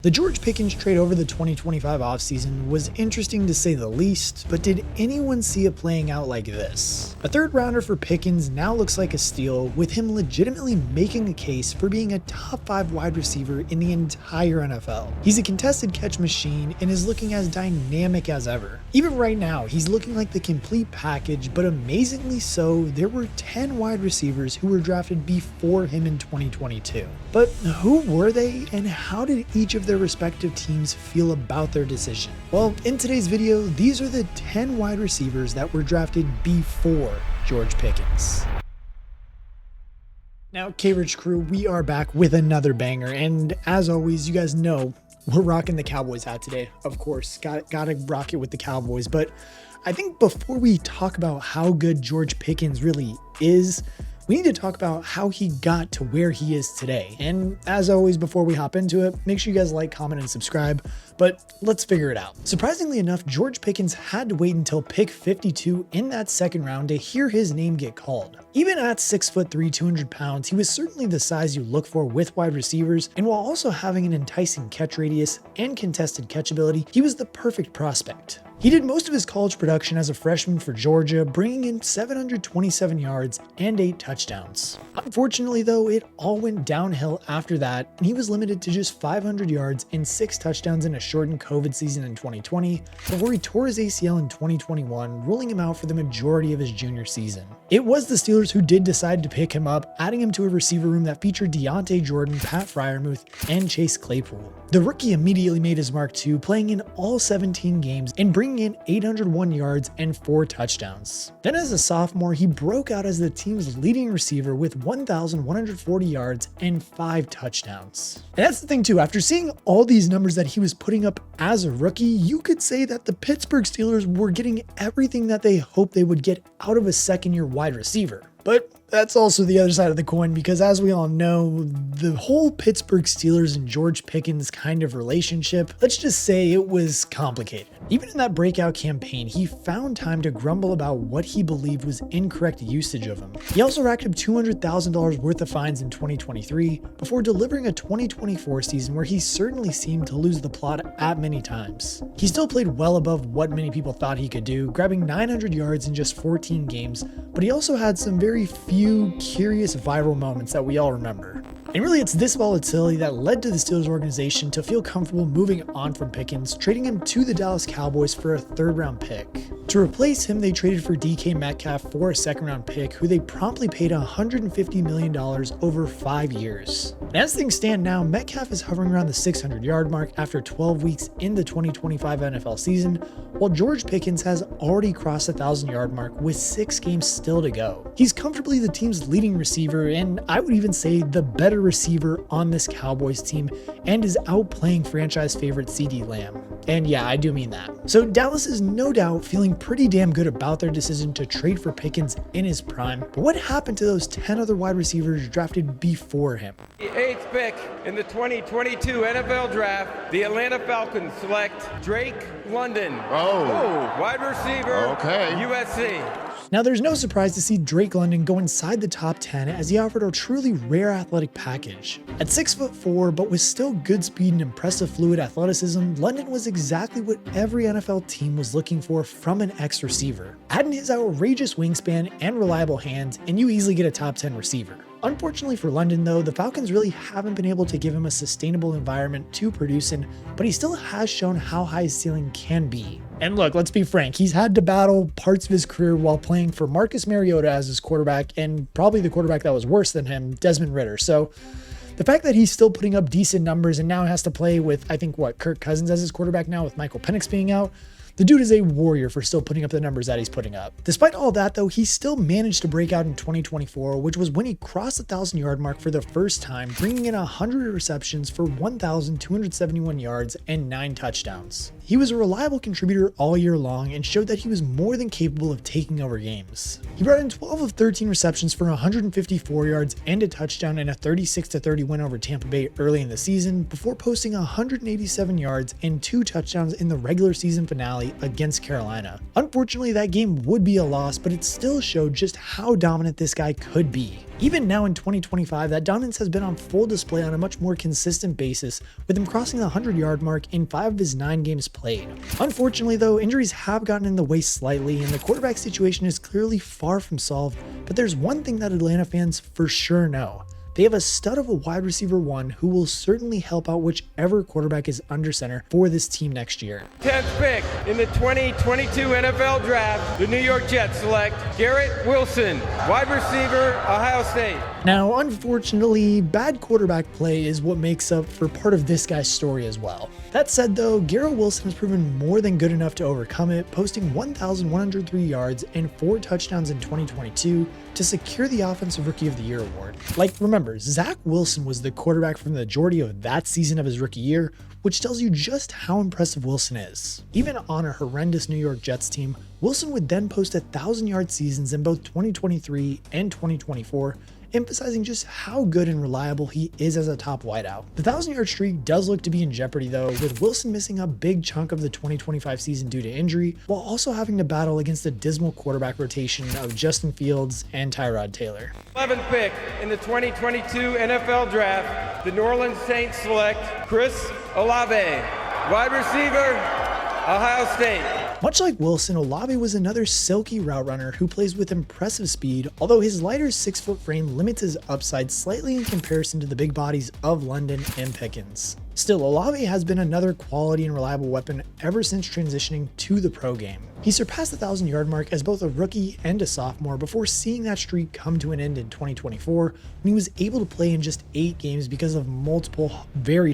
The George Pickens trade over the 2025 offseason was interesting to say the least, but did anyone see it playing out like this? A third rounder for Pickens now looks like a steal, with him legitimately making a case for being a top 5 wide receiver in the entire NFL. He's a contested catch machine and is looking as dynamic as ever. Even right now, he's looking like the complete package, but amazingly so, there were 10 wide receivers who were drafted before him in 2022. But who were they, and how did each of their respective teams feel about their decision? Well, in today's video, these are the 10 wide receivers that were drafted before George Pickens. Now, KRICH crew, we are back with another banger, and as always, you guys know we're rocking the Cowboys hat today. Of course, gotta rock it with the Cowboys, but I think before we talk about how good George Pickens really is, we need to talk about how he got to where he is today. And as always, before we hop into it, make sure you guys like, comment, and subscribe, but let's figure it out. Surprisingly enough, George Pickens had to wait until pick 52 in that second round to hear his name get called. Even at 6'3", 200 pounds, he was certainly the size you look for with wide receivers, and while also having an enticing catch radius and contested catch ability, he was the perfect prospect. He did most of his college production as a freshman for Georgia, bringing in 727 yards and 8 touchdowns. Unfortunately though, it all went downhill after that, and he was limited to just 500 yards and 6 touchdowns in a shortened COVID season in 2020, before he tore his ACL in 2021, ruling him out for the majority of his junior season. It was the Steelers who did decide to pick him up, adding him to a receiver room that featured Deontay Jordan, Pat Freiermuth, and Chase Claypool. The rookie immediately made his mark too, playing in all 17 games and bringing in 801 yards and 4 touchdowns. Then as a sophomore, he broke out as the team's leading receiver with 1,140 yards and 5 touchdowns. And that's the thing too, after seeing all these numbers that he was putting up as a rookie, you could say that the Pittsburgh Steelers were getting everything that they hoped they would get out of a second-year wide receiver. But that's also the other side of the coin, because as we all know, the whole Pittsburgh Steelers and George Pickens kind of relationship, let's just say it was complicated. Even in that breakout campaign, he found time to grumble about what he believed was incorrect usage of him. He also racked up $200,000 worth of fines in 2023 before delivering a 2024 season where he certainly seemed to lose the plot at many times. He still played well above what many people thought he could do, grabbing 900 yards in just 14 games, but he also had some very few curious viral moments that we all remember. And really, it's this volatility that led to the Steelers organization to feel comfortable moving on from Pickens, trading him to the Dallas Cowboys for a 3rd round pick. To replace him, they traded for DK Metcalf for a 2nd round pick, who they promptly paid $150 million over 5 years. And as things stand now, Metcalf is hovering around the 600-yard mark after 12 weeks in the 2025 NFL season, while George Pickens has already crossed the 1,000-yard mark with 6 games still to go. He's comfortably the team's leading receiver, and I would even say the better receiver on this Cowboys team, and is outplaying franchise favorite CeeDee Lamb. And yeah, I do mean that. So Dallas is no doubt feeling pretty damn good about their decision to trade for Pickens in his prime, but what happened to those 10 other wide receivers drafted before him? The 8th pick in the 2022 NFL Draft, the Atlanta Falcons select Drake London. Wide receiver, USC. Now, there's no surprise to see Drake London go inside the top 10, as he offered a truly rare athletic package. At 6'4", but with still good speed and impressive fluid athleticism, London was exactly what every NFL team was looking for from an X receiver. Add in his outrageous wingspan and reliable hands, and you easily get a top 10 receiver. Unfortunately for London though, the Falcons really haven't been able to give him a sustainable environment to produce in, but he still has shown how high his ceiling can be. And look, let's be frank, he's had to battle parts of his career while playing for Marcus Mariota as his quarterback, and probably the quarterback that was worse than him, Desmond Ridder. So the fact that he's still putting up decent numbers and now has to play with, I think, Kirk Cousins as his quarterback now with Michael Penix being out, the dude is a warrior for still putting up the numbers that he's putting up. Despite all that though, he still managed to break out in 2024, which was when he crossed the 1,000-yard mark for the first time, bringing in 100 receptions for 1,271 yards and 9 touchdowns. He was a reliable contributor all year long and showed that he was more than capable of taking over games. He brought in 12 of 13 receptions for 154 yards and a touchdown in a 36-30 win over Tampa Bay early in the season, before posting 187 yards and 2 touchdowns in the regular season finale against Carolina. Unfortunately, that game would be a loss, but it still showed just how dominant this guy could be. Even now in 2025, that dominance has been on full display on a much more consistent basis, with him crossing the 100-yard mark in 5 of his 9 games played. Unfortunately though, injuries have gotten in the way slightly, and the quarterback situation is clearly far from solved, but there's one thing that Atlanta fans for sure know. They have a stud of a wide receiver 1 who will certainly help out whichever quarterback is under center for this team next year. 10th pick in the 2022 NFL Draft, the New York Jets select Garrett Wilson, wide receiver, Ohio State. Now, unfortunately, bad quarterback play is what makes up for part of this guy's story as well. That said though, Garrett Wilson has proven more than good enough to overcome it, posting 1,103 yards and 4 touchdowns in 2022 to secure the Offensive Rookie of the Year award. Like, remember, Zach Wilson was the quarterback for the majority of that season of his rookie year, which tells you just how impressive Wilson is. Even on a horrendous New York Jets team, Wilson would then post 1,000-yard seasons in both 2023 and 2024, emphasizing just how good and reliable he is as a top wideout. The 1,000-yard streak does look to be in jeopardy though, with Wilson missing a big chunk of the 2025 season due to injury, while also having to battle against the dismal quarterback rotation of Justin Fields and Tyrod Taylor. 11th pick in the 2022 NFL Draft, the New Orleans Saints select KRICH Olave, wide receiver, Ohio State. Much like Wilson, Olave was another silky route runner who plays with impressive speed, although his lighter 6-foot frame limits his upside slightly in comparison to the big bodies of London and Pickens. Still, Olave has been another quality and reliable weapon ever since transitioning to the pro game. He surpassed the 1,000-yard mark as both a rookie and a sophomore before seeing that streak come to an end in 2024 when he was able to play in just 8 games because of multiple very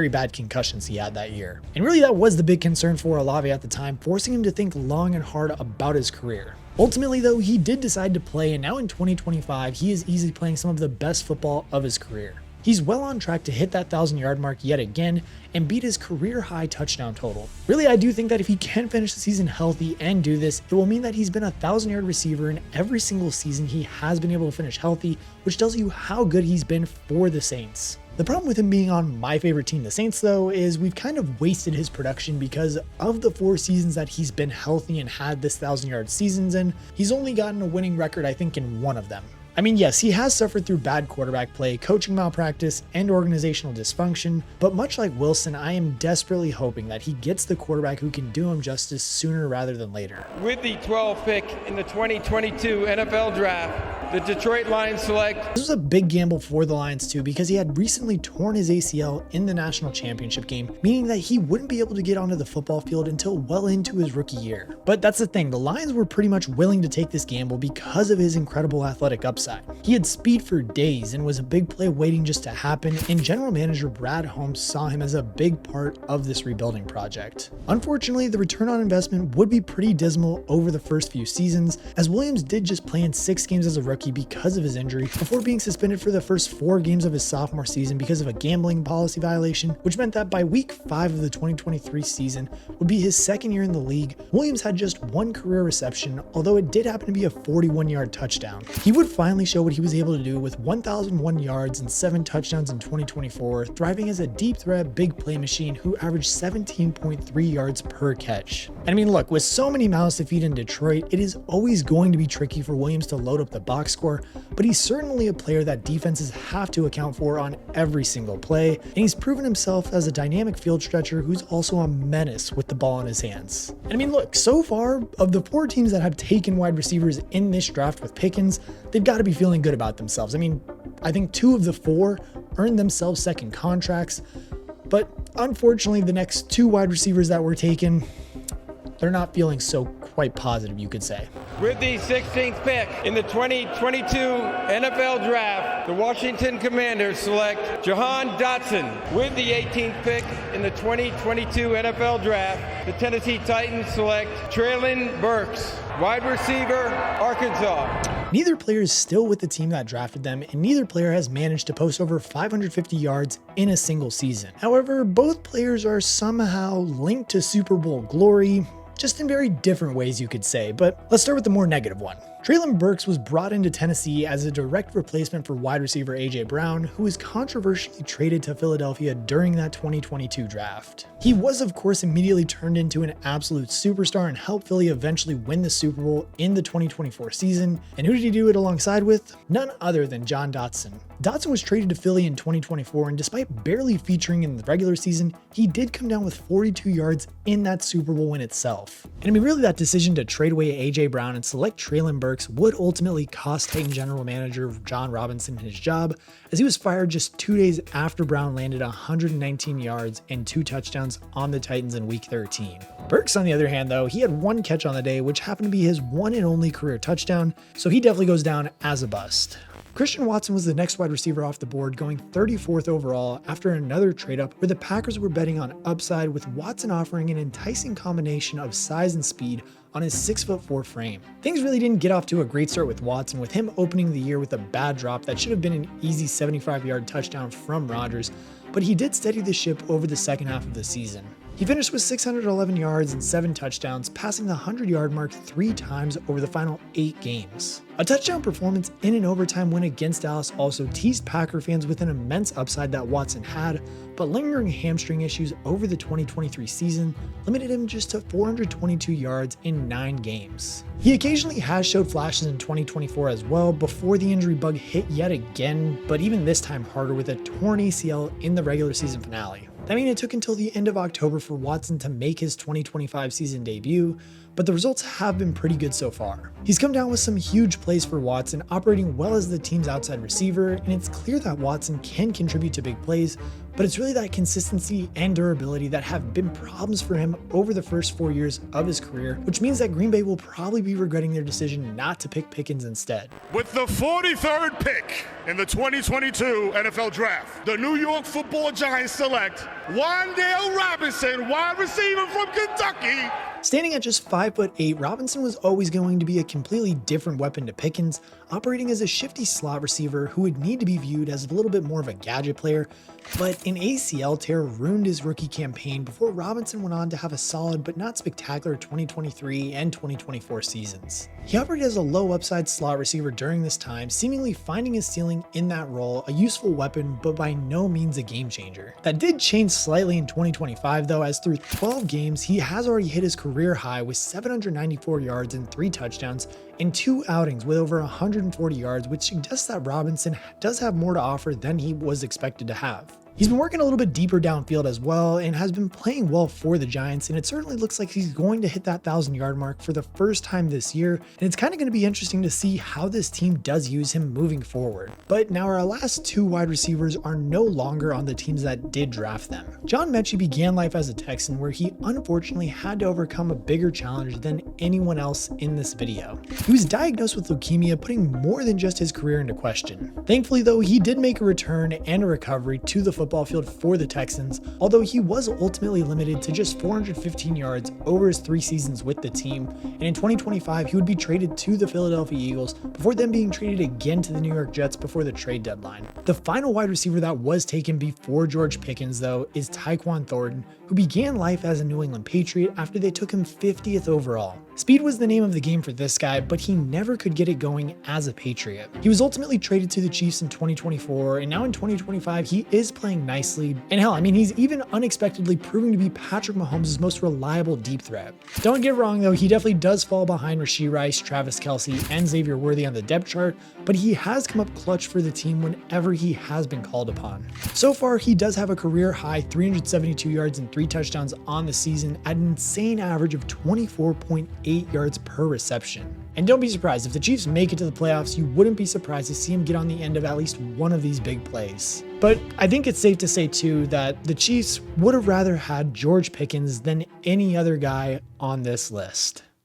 bad concussions he had that year. And really that was the big concern for Olave at the time, forcing him to think long and hard about his career. Ultimately though, he did decide to play, and now in 2025 he is easily playing some of the best football of his career. He's well on track to hit that 1,000-yard mark yet again and beat his career-high touchdown total. Really, I do think that if he can finish the season healthy and do this, it will mean that he's been a 1,000-yard receiver in every single season he has been able to finish healthy, which tells you how good he's been for the Saints. The problem with him being on my favorite team, the Saints, though, is we've kind of wasted his production because of the 4 seasons that he's been healthy and had this 1,000-yard seasons in. He's only gotten a winning record, I think, in 1 of them. I mean, yes, he has suffered through bad quarterback play, coaching malpractice, and organizational dysfunction, but much like Wilson, I am desperately hoping that he gets the quarterback who can do him justice sooner rather than later. With the 12th pick in the 2022 NFL Draft, the Detroit Lions select. This was a big gamble for the Lions too, because he had recently torn his ACL in the national championship game, meaning that he wouldn't be able to get onto the football field until well into his rookie year. But that's the thing, the Lions were pretty much willing to take this gamble because of his incredible athletic upside. He had speed for days and was a big play waiting just to happen, and general manager Brad Holmes saw him as a big part of this rebuilding project. Unfortunately, the return on investment would be pretty dismal over the first few seasons, as Williams did just play in 6 games as a rookie because of his injury, before being suspended for the first 4 games of his sophomore season because of a gambling policy violation, which meant that by week 5 of the 2023 season would be his 2nd year in the league. Williams had just 1 career reception, although it did happen to be a 41-yard touchdown. He would finally show what he was able to do with 1,001 yards and 7 touchdowns in 2024, thriving as a deep threat big play machine who averaged 17.3 yards per catch. And I mean, look, with so many mouths to feed in Detroit, it is always going to be tricky for Williams to load up the box score, but he's certainly a player that defenses have to account for on every single play, and he's proven himself as a dynamic field stretcher who's also a menace with the ball in his hands. And I mean, look, so far, of the 4 teams that have taken wide receivers in this draft with Pickens, they've got to be feeling good about themselves. I mean, I think 2 of the 4 earned themselves second contracts, but unfortunately the next 2 wide receivers that were taken, they're not feeling so quite positive, you could say. With the 16th pick in the 2022 NFL Draft, the Washington Commanders select Jahan Dotson. With the 18th pick in the 2022 NFL Draft, the Tennessee Titans select Treylon Burks, wide receiver, Arkansas. Neither player is still with the team that drafted them, and neither player has managed to post over 550 yards in a single season. However, both players are somehow linked to Super Bowl glory, just in very different ways, you could say. But let's start with the more negative one. Treylon Burks was brought into Tennessee as a direct replacement for wide receiver A.J. Brown, who was controversially traded to Philadelphia during that 2022 draft. He was, of course, immediately turned into an absolute superstar and helped Philly eventually win the Super Bowl in the 2024 season. And who did he do it alongside with? None other than John Dotson. Dotson was traded to Philly in 2024, and despite barely featuring in the regular season, he did come down with 42 yards in that Super Bowl win itself. And I mean, really, that decision to trade away A.J. Brown and select Treylon Burks would ultimately cost Titan general manager John Robinson his job, as he was fired just 2 days after Brown landed 119 yards and 2 touchdowns on the Titans in Week 13. Burks, on the other hand, though, he had 1 catch on the day, which happened to be his one and only career touchdown, so he definitely goes down as a bust. Christian Watson was the next wide receiver off the board, going 34th overall after another trade-up where the Packers were betting on upside, with Watson offering an enticing combination of size and speed on his 6'4" frame. Things really didn't get off to a great start with Watson, with him opening the year with a bad drop that should have been an easy 75-yard touchdown from Rodgers, but he did steady the ship over the second half of the season. He finished with 611 yards and 7 touchdowns, passing the 100-yard mark 3 times over the final 8 games. A touchdown performance in an overtime win against Dallas also teased Packer fans with an immense upside that Watson had, but lingering hamstring issues over the 2023 season limited him just to 422 yards in 9 games. He occasionally has showed flashes in 2024 as well before the injury bug hit yet again, but even this time harder with a torn ACL in the regular season finale. I mean, it took until the end of October for Watson to make his 2025 season debut, but the results have been pretty good so far. He's come down with some huge plays for Watson, operating well as the team's outside receiver, and it's clear that Watson can contribute to big plays, but it's really that consistency and durability that have been problems for him over the first 4 years of his career, which means that Green Bay will probably be regretting their decision not to pick Pickens instead. With the 43rd pick in the 2022 NFL Draft, the New York Football Giants select Wan'Dale Robinson, wide receiver from Kentucky. Standing at just 5'8", Robinson was always going to be a completely different weapon to Pickens, operating as a shifty slot receiver who would need to be viewed as a little bit more of a gadget player, but an ACL tear ruined his rookie campaign before Robinson went on to have a solid but not spectacular 2023 and 2024 seasons. He operated as a low upside slot receiver during this time, seemingly finding his ceiling in that role, a useful weapon but by no means a game changer. That did change slightly in 2025 though, as through 12 games he has already hit his career high with 794 yards and 3 touchdowns in 2 outings with over 140 yards, which suggests that Robinson does have more to offer than he was expected to have. He's been working a little bit deeper downfield as well and has been playing well for the Giants, and it certainly looks like he's going to hit that 1,000-yard mark for the first time this year, and it's kind of going to be interesting to see how this team does use him moving forward. But now our last 2 wide receivers are no longer on the teams that did draft them. John Metchie began life as a Texan, where he unfortunately had to overcome a bigger challenge than anyone else in this video. He was diagnosed with leukemia, putting more than just his career into question. Thankfully though, he did make a return and a recovery to the football field for the Texans, although he was ultimately limited to just 415 yards over his 3 seasons with the team, and in 2025 he would be traded to the Philadelphia Eagles before then being traded again to the New York Jets before the trade deadline. The final wide receiver that was taken before George Pickens though is Tyquan Thornton, who began life as a New England Patriot after they took him 50th overall. Speed was the name of the game for this guy, but he never could get it going as a Patriot. He was ultimately traded to the Chiefs in 2024, and now in 2025, he is playing nicely. And hell, I mean, he's even unexpectedly proving to be Patrick Mahomes' most reliable deep threat. Don't get wrong though, he definitely does fall behind Rashee Rice, Travis Kelce, and Xavier Worthy on the depth chart, but he has come up clutch for the team whenever he has been called upon. So far, he does have a career high 372 yards and 3 touchdowns on the season at an insane average of 24.8 yards per reception. And don't be surprised, if the Chiefs make it to the playoffs, you wouldn't be surprised to see him get on the end of at least one of these big plays. But I think it's safe to say too that the Chiefs would have rather had George Pickens than any other guy on this list.